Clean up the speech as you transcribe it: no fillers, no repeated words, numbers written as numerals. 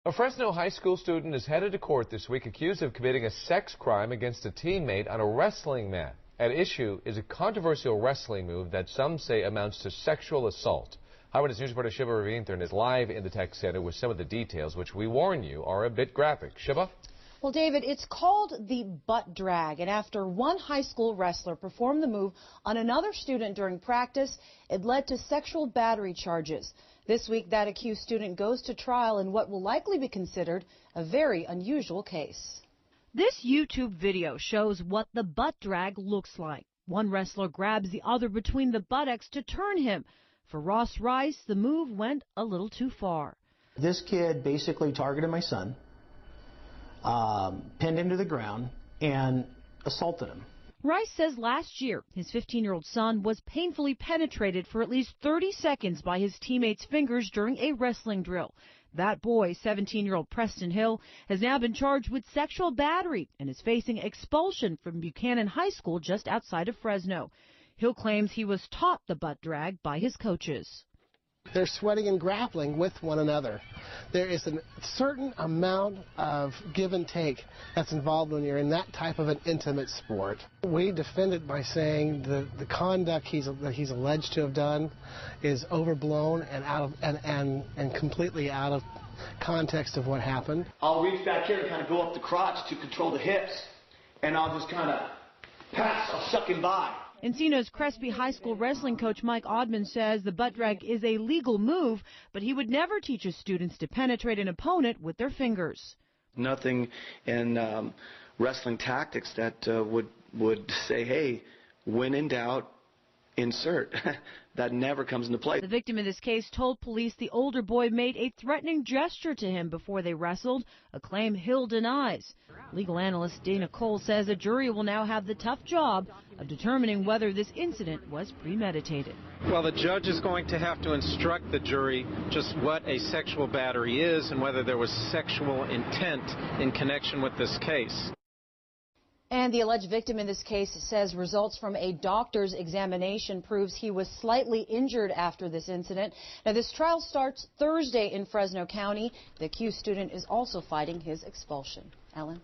A Fresno high school student is headed to court this week accused of committing a sex crime against a teammate on a wrestling mat. At issue is a controversial wrestling move that some say amounts to sexual assault. Eyewitness News reporter Shiva Ravinthan is live in the tech center with some of the details, which we warn you are a bit graphic. Shiva? Well, David, it's called the butt drag, and after one high school wrestler performed the move on another student during practice, it led to sexual battery charges. This week, that accused student goes to trial in what will likely be considered a very unusual case. This YouTube video shows what the butt drag looks like. One wrestler grabs the other between the buttocks to turn him. For Ross Rice, the move went a little too far. This kid basically targeted my son, pinned him to the ground, and assaulted him. Rice says last year his 15-year-old son was painfully penetrated for at least 30 seconds by his teammates' fingers during a wrestling drill. That boy, 17-year-old Preston Hill, has now been charged with sexual battery and is facing expulsion from Buchanan High School just outside of Fresno. Hill claims he was taught the butt drag by his coaches. They're sweating and grappling with one another. There is a certain amount of give and take that's involved when you're in that type of an intimate sport. We defend it by saying the conduct that he's alleged to have done is overblown and and completely out of context of what happened. I'll reach back here and kind of go up the crotch to control the hips, and I'll just kind of pass, I'll suck him by. Encino's Crespi High School wrestling coach Mike Oddman says the butt drag is a legal move, but he would never teach his students to penetrate an opponent with their fingers. Nothing in wrestling tactics that would say, hey, when in doubt, insert. That never comes into play. The victim in this case told police the older boy made a threatening gesture to him before they wrestled, a claim Hill denies. Legal analyst Dana Cole says a jury will now have the tough job of determining whether this incident was premeditated. Well, the judge is going to have to instruct the jury just what a sexual battery is and whether there was sexual intent in connection with this case. And the alleged victim in this case says results from a doctor's examination proves he was slightly injured after this incident. Now, this trial starts Thursday in Fresno County. The accused student is also fighting his expulsion. Ellen?